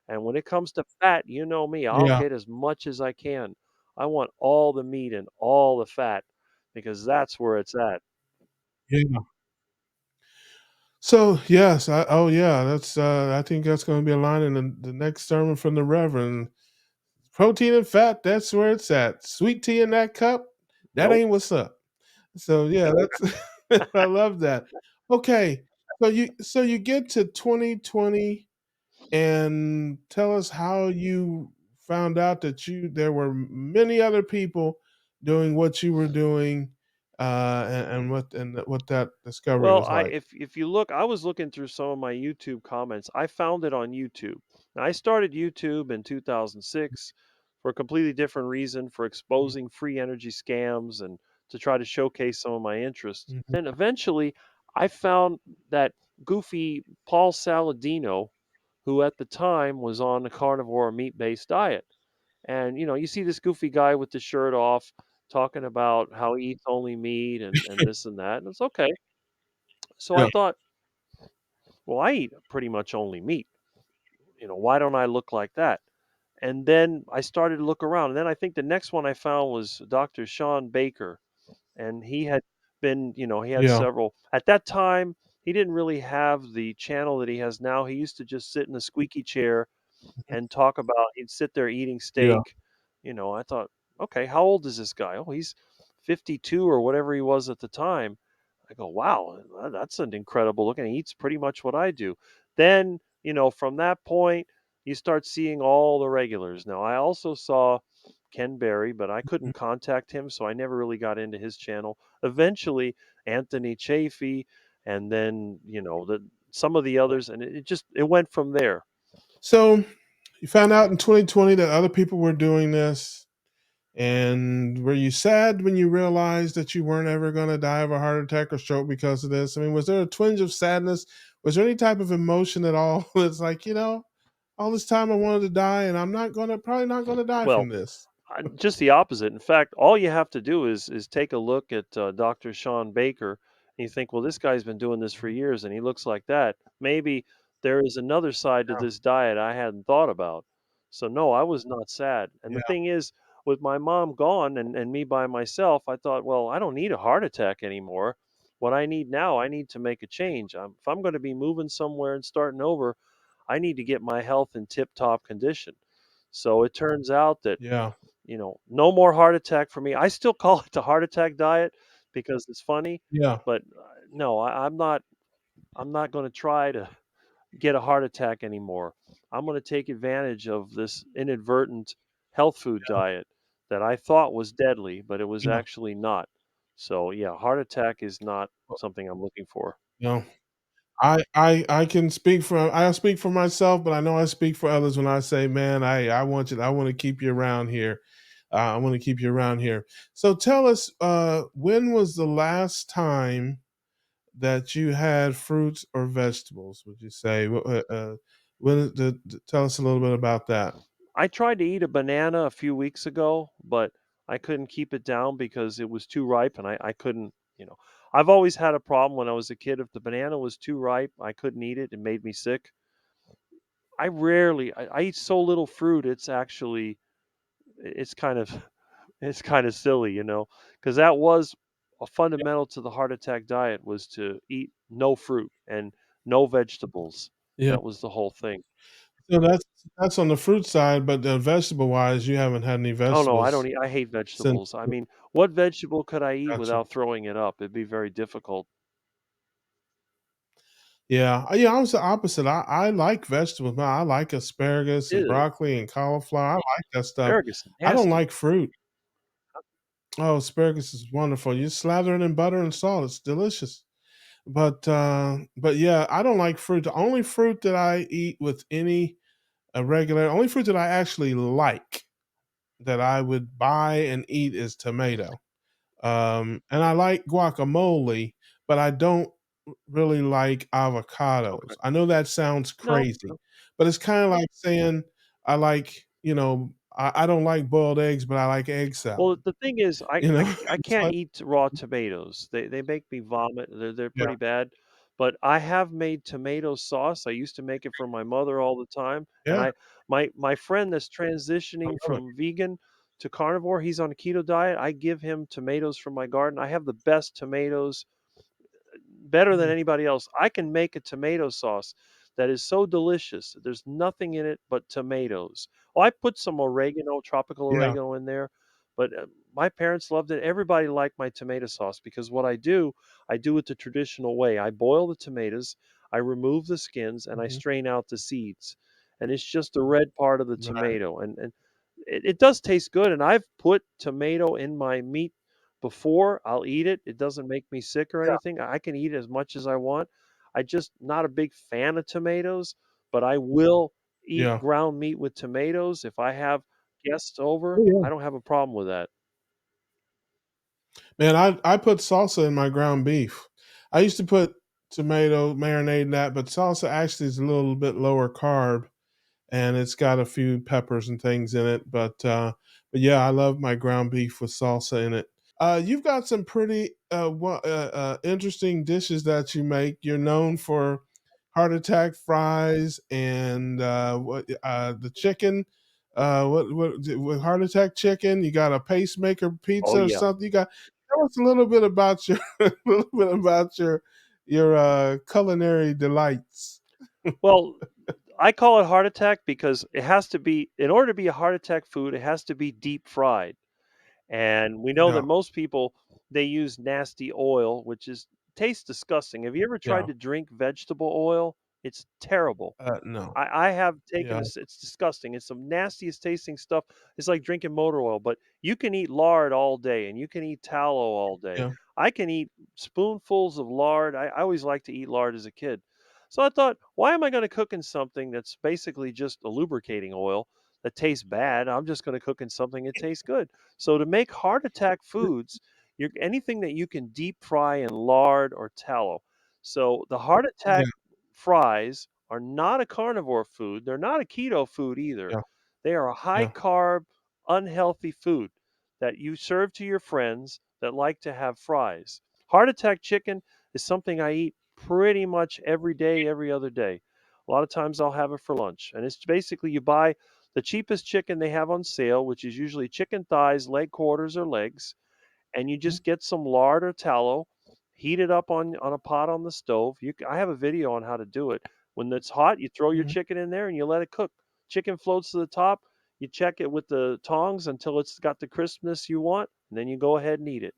And when it comes to fat, you know me, I'll Yeah. get as much as I can. I want all the meat and all the fat because that's where it's at. Yeah. So yes, oh yeah, that's I think that's going to be a line in the next sermon from the Reverend. Protein and fat, that's where it's at. Sweet tea in that cup, that Nope. ain't what's up. So yeah, that's I love that. Okay, so you get to 2020 and tell us how you found out that there were many other people doing what you were doing, and what that discovery Well, was I like. if you look, I was looking through some of my YouTube comments. I found it on YouTube. Now, I started YouTube in 2006 for a completely different reason, for exposing free energy scams and to try to showcase some of my interests. Mhm. Then eventually, I found that goofy Paul Saladino, who at the time was on a carnivore meat-based diet. And you see this goofy guy with the shirt off talking about how he eats only meat and this and that. And it's okay. So I Yeah. thought, well, I eat pretty much only meat. Why don't I look like that? And then I started to look around. And then I think the next one I found was Dr. Sean Baker. And he had been, he had Yeah. several. At that time, he didn't really have the channel that he has now. He used to just sit in a squeaky chair and talk about, he'd sit there eating Yeah. steak. I thought, okay, how old is this guy? Oh, he's 52 or whatever he was at the time. I go, wow, that's an incredible look. And he eats pretty much what I do. Then, from that point, you start seeing all the regulars. Now, I also saw Ken Berry, but I couldn't contact him, so I never really got into his channel. Eventually, Anthony Chafee, and then, some of the others, and it went from there. So you found out in 2020 that other people were doing this, and were you sad when you realized that you weren't ever going to die of a heart attack or stroke because of this? I mean, was there a twinge of sadness? Was there any type of emotion at all? It's like, all this time I wanted to die, and I'm not going to probably not going to die Well, from this. just the opposite. In fact, all you have to do is take a look at Dr. Sean Baker, and you think, well, this guy's been doing this for Mhm. years, and he looks like that. Maybe there is another side to Yeah. this diet I hadn't thought about. So no, I was not sad. And the Yeah. thing is, with my mom gone and me by myself, I thought, well, I don't need a heart attack anymore. What I need now, I need to make a change. If I'm going to be moving somewhere and starting over, I need to get my health in tip-top condition. So it turns out that Yeah. no more heart attack for me. I still call it the heart attack diet because it's funny, Yeah. but no, I'm not going to try to get a heart attack anymore. I'm going to take advantage of this inadvertent health food diet that I thought was deadly, but it was Yeah. actually not. So, yeah, heart attack is not something I'm looking for. You know, I can speak for I speak for myself, but I know I speak for others when I say, man, I want to keep you around here. I want to keep you around here. So tell us, when was the last time that you had fruits or vegetables? Would you say? Tell us a little bit about that. I tried to eat a banana a few weeks ago, but I couldn't keep it down because it was too ripe and I couldn't, you know. I've always had a problem when I was a kid. If the banana was too ripe, I couldn't eat it. It made me sick. I eat so little fruit, it's actually it's kind of it's kind of silly, because that was a fundamental to the heart attack diet was to eat no fruit and no vegetables. Yeah. That was the whole thing. So that's on the fruit side, but vegetable wise, you haven't had any Oh, no, I don't vegetables eat I hate since. vegetables. I mean, what vegetable could I eat Gotcha. without throwing it up? It'd be very difficult. Yeah, yeah. I was the opposite. I like vegetables. Man, I like asparagus and Ew, broccoli and cauliflower. I like that stuff. asparagus is I don't nasty. like fruit. Oh, asparagus is wonderful. You slather it in butter and salt. It's delicious. But yeah, I don't like fruit. The only fruit that I eat with any regular, only fruit that I actually like that I would buy and eat is tomato. And I like guacamole, but I don't really like avocados. Okay. I know that sounds No, crazy, no. but it's kind of like saying I like, I don't like boiled eggs, but I like egg Well, salad. the thing is, You know, I it's can't like, eat raw tomatoes. They make me vomit. They're yeah, pretty bad. But I have made tomato sauce. I used to make it for my mother all the time. And yeah, my friend that's I transitioning love it. from vegan to carnivore, he's on a keto diet. I give him tomatoes from my garden. I have the best tomatoes, better than Mm, anybody else. I can make a tomato sauce that is so delicious. There's nothing in it but tomatoes. Well, I put some oregano, tropical yeah, oregano in there, but my parents loved it. Everybody liked my tomato sauce because what I do it the traditional way. I boil the tomatoes, I remove the skins, and I mhm, strain out the seeds. And it's just the red part of the right, tomato. And it does taste good. And I've put tomato in my meat before. I'll eat it. It doesn't make me sick or yeah, anything. I can eat as much as I want. I just not a big fan of tomatoes, but I will eat yeah. ground meat with tomatoes if I have guests Oh over. yeah, I don't have a problem with that. man. I put salsa in my ground beef. I used to put tomato marinade in that, but salsa actually is a little bit lower carb and it's got a few peppers and things in it. But yeah, I love my ground beef with salsa in it. You've got some pretty interesting dishes that you make. You're known for heart attack fries and the chicken. With heart attack chicken? You got a pacemaker Oh pizza or yeah. something? You got tell us a little bit about your a little bit about your culinary delights. Well, I call it heart attack because it has to be in order to be a heart attack food, it has to be deep fried. And we know that Yeah, most people they use nasty oil, which is tastes disgusting. Have you ever tried yeah. to drink vegetable oil? It's terrible. No. I have taken Yeah, this. It's disgusting. It's some nastiest tasting stuff. It's like drinking motor oil, but you can eat lard all day and you can eat tallow all day. yeah, I can eat spoonfuls of lard. I always liked to eat lard as a kid. So I thought, why am I going to cook in something that's basically just a lubricating oil that tastes bad? I'm just going to cook in something that tastes good. So to make heart attack foods, anything that you can deep fry in lard or tallow. So the heart yeah, attack fries are not a carnivore food. They're not a keto food either. yeah, They are a high yeah, carb, unhealthy food that you serve to your friends that like to have fries. Heart attack chicken is something I eat pretty much every day, every other day. A lot of times I'll have it for lunch. And it's basically you buy the cheapest chicken they have on sale, which is usually chicken thighs, leg quarters, or legs, and you mhm, just get some lard or tallow, heat it up on a pot on the stove. I have a video on how to do it. When it's hot, you throw your mhm, chicken in there and you let it cook. Chicken floats to the top. You check it with the tongs until it's got the crispness you want, and then you go ahead and eat it.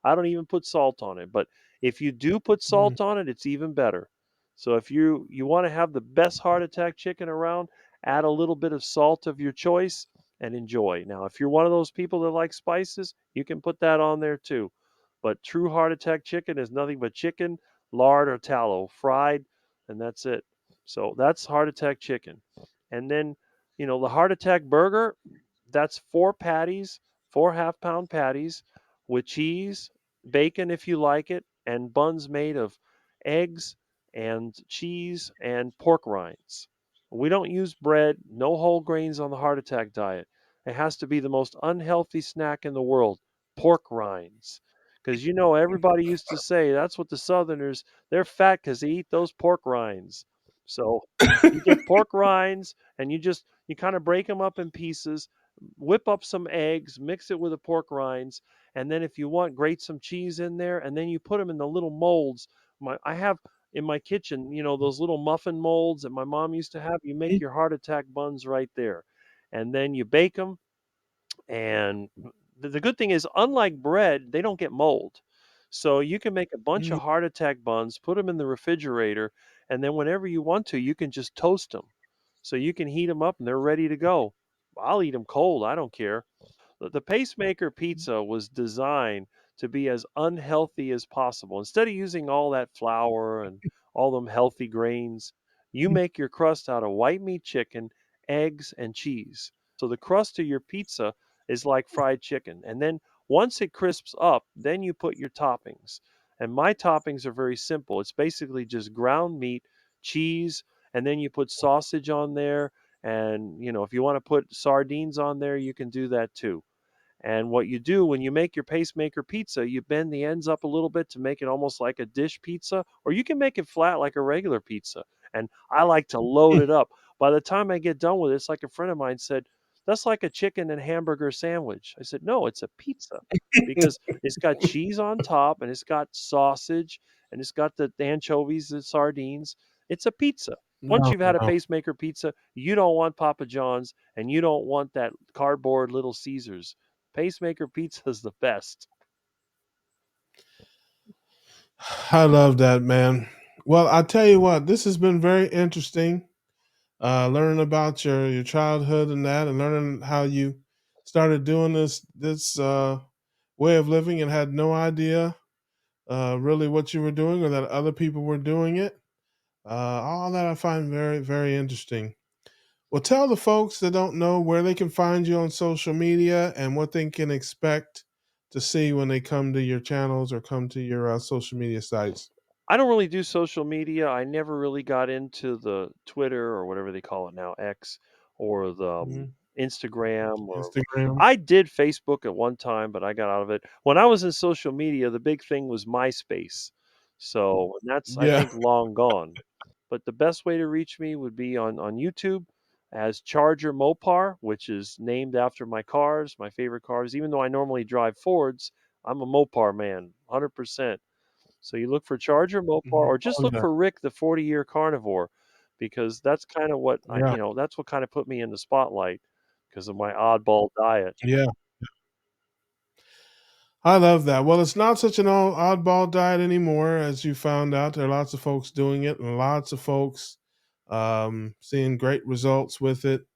I don't even put salt on it, but if you do put mhm. salt on it, it's even better. So if you want to have the best heart attack chicken around, add a little bit of salt of your choice, and enjoy. Now, if you're one of those people that like spices, you can put that on there too. But true heart attack chicken is nothing but chicken, lard, or tallow fried, and that's it. So that's heart attack chicken. And then, the heart attack burger, that's four patties, 4 half-pound patties with cheese, bacon if you like it, and buns made of eggs and cheese and pork rinds. We don't use bread, no whole grains on the heart attack diet. It has to be the most unhealthy snack in the world, pork rinds. Because everybody used to say that's what the Southerners, they're fat because they eat those pork rinds. So you get pork rinds and you kind of break them up in pieces, whip up some eggs, mix it with the pork rinds, and then if you want, grate some cheese in there, and then you put them in the little molds. I have in my kitchen, those little muffin molds that my mom used to have. You make your heart attack buns right there, and then you bake them. And the good thing is, unlike bread, they don't get mold. So you can make a bunch Mm, of heart attack buns, put them in the refrigerator, and then whenever you want to, you can just toast them. So you can heat them up and they're ready to go. I'll eat them cold. I don't care. The pacemaker pizza was designed to be as unhealthy as possible. Instead of using all that flour and all them healthy grains, you mm, make your crust out of white meat chicken, eggs, and cheese. So the crust of your pizza is like fried chicken. And then once it crisps up, then you put your toppings. And my toppings are very simple. It's basically just ground meat, cheese, and then you put sausage on there. And, if you want to put sardines on there, you can do that too. And what you do when you make your pacemaker pizza, you bend the ends up a little bit to make it almost like a dish pizza, or you can make it flat like a regular pizza. And I like to load mm. it up. By the time I get done with it, it's like a friend of mine said, that's like a chicken and hamburger sandwich. I said, no, it's a pizza because it's got cheese on top and it's got sausage and it's got the anchovies, the sardines. It's a pizza. Once No, you've had a no. pacemaker pizza, you don't want Papa John's and you don't want that cardboard Little Caesars. Pacemaker pizza is the best. I love that, man. Well, I tell you what, this has been very interesting. Learning about your childhood and that, and learning how you started doing this way of living and had no idea really what you were doing or that other people were doing it. All that I find very, very interesting. Well, tell the folks that don't know where they can find you on social media and what they can expect to see when they come to your channels or come to your social media sites. I don't really do social media. I never really got into the Twitter or whatever they call it now, X, or the Mhm. Instagram, or Instagram. I did Facebook at one time, but I got out of it. When I was in social media, the big thing was MySpace. So, and that's, I Yeah. think, long gone. But the best way to reach me would be on YouTube as Charger Mopar, which is named after my cars, my favorite cars. Even though I normally drive Fords, I'm a Mopar man, 100%. So you look for Charger Mopar Mhm. or just Oh, look yeah. for Rick the 40-year carnivore because that's kind of what Yeah. that's what kind of put me in the spotlight because of my oddball diet. Yeah. I love that. Well, it's not such an oddball diet anymore, as you found out. There are lots of folks doing it, and lots of folks seeing great results with it.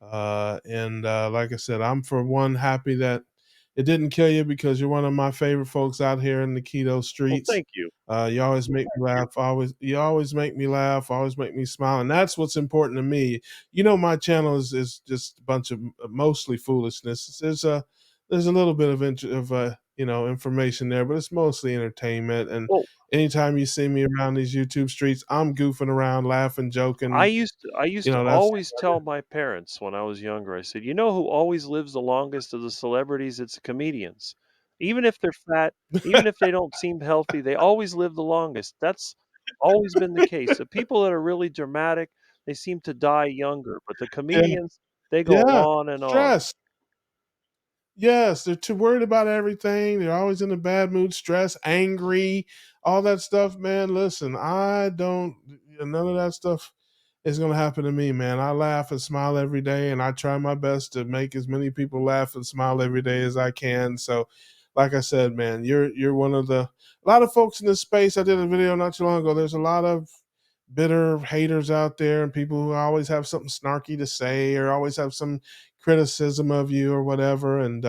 And like I said, I'm for one happy that it didn't kill you because you're one of my favorite folks out here in the keto Well, streets. thank you. You always make me laugh. Always, you always make me laugh. Always make me smile, and that's what's important to me. My channel is just a bunch of mostly foolishness. There's a little bit of information there, but it's mostly entertainment. And Well, anytime you see me around these YouTube streets, I'm goofing around, laughing, joking. I used to That's always tell my parents when I was younger, I said, "You know who always lives the longest of the celebrities? It's comedians. Even if they're fat, even if they don't seem healthy, they always live the longest." That's always been the case. The people that are really dramatic, they seem to die younger, but the yeah, comedians, they go yeah. on and on. Stress. Yes, they're too worried about everything. They're always in a bad mood, stress, angry, all that stuff, man. Listen, I don't, none of that stuff is going to happen to me, man. I laugh and smile every day, and I try my best to make as many people laugh and smile every day as I can. So, like I said, man, you're one of a lot of folks in this space. I did a video not too long ago. There's a lot of bitter haters out there and people who always have something snarky to say or always have some criticism of you or whatever. And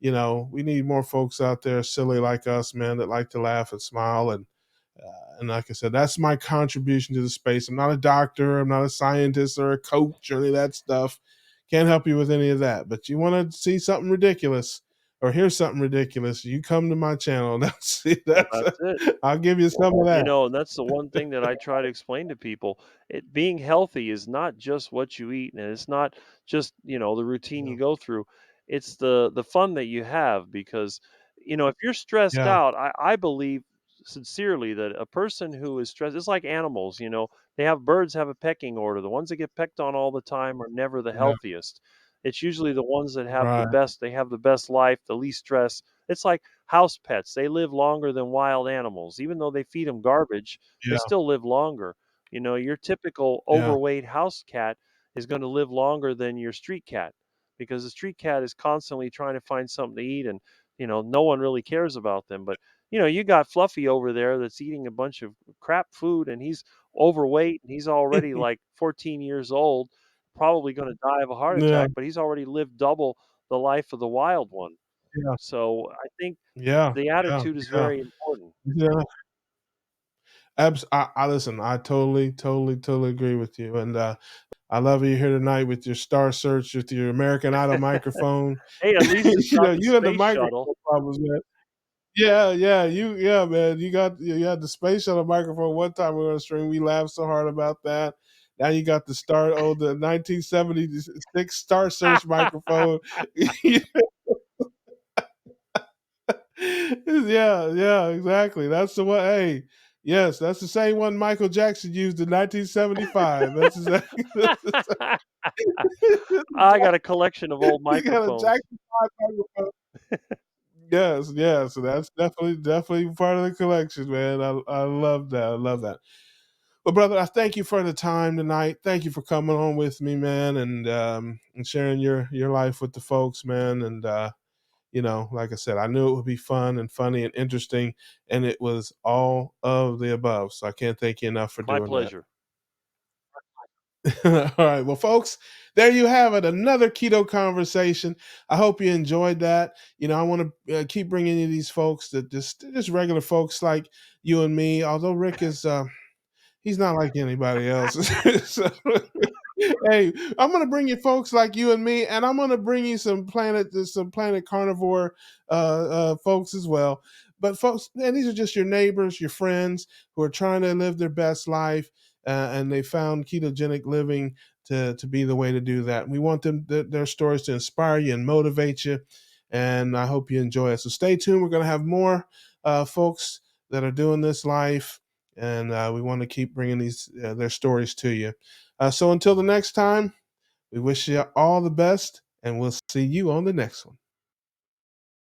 we need more folks out there silly like us, man, that like to laugh and smile. And like I said, that's my contribution to the space. I'm not a doctor, I'm not a scientist or a coach or any of that stuff. Can't help you with any of that. But you want to see something ridiculous or hear something ridiculous, you come to my channel. Well, that's it. I'll give you some of that. And that's the one thing that I try to explain to people. Being healthy is not just what you eat, and it's not just, the routine Yeah, you go through. It's the fun that you have because, if you're stressed yeah, out, I believe sincerely that a person who is stressed, it's like animals, birds have a pecking order. The ones that get pecked on all the time are never the yeah, healthiest. It's usually the ones that right, have the best life, the least stress. It's like house pets, they live longer than wild animals. Even though they feed them garbage, they yeah, still live longer. Your typical yeah, overweight house cat is going to live longer than your street cat because the street cat is constantly trying to find something to eat and, no one really cares about them. But, you got Fluffy over there that's eating a bunch of crap food and he's overweight and he's already like 14 years old, probably going to die of a heart yeah, attack, but he's already lived double the life of the wild one. yeah, So I think yeah, the yeah, attitude is yeah, very important. yeah. I listen. I totally, totally, totally agree with you. And I love you here tonight with your Star Search, with your American Idol microphone. Hey, at least it's not the You and the space microphone shuttle. problems, man. Yeah, man. You had the space shuttle microphone one time we were on stream. We laughed so hard about that. Now you got the 1976 Star Search microphone. Yeah, exactly. That's the one. Hey, yes, that's the same one Michael Jackson used in 1975. That's exactly. I got a collection of old You got a microphones. Jackson 5 microphone. Yes, yeah. So that's definitely part of the collection, man. I love that. I love that. Well, brother, I thank you for the time tonight. Thank you for coming on with me, man, and sharing your life with the folks, man. And like I said, I knew it would be fun and funny and interesting, and it was all of the above. So I can't thank you enough for My doing that. pleasure. All right, well, folks, there you have it, another keto conversation. I hope you enjoyed that. I want to keep bringing you these folks that just regular folks like you and me. Although Rick is he's not like anybody else. So, hey, I'm gonna bring you folks like you and me, and I'm gonna bring you some planet carnivore folks as well. But folks, and these are just your neighbors, your friends who are trying to live their best life, and they found ketogenic living to be the way to do that. We want their stories to inspire you and motivate you, and I hope you enjoy it. So stay tuned. We're gonna have more folks that are doing this life, and we want to keep bringing these their stories to you. So until the next time, we wish you all the best, and we'll see you on the next one.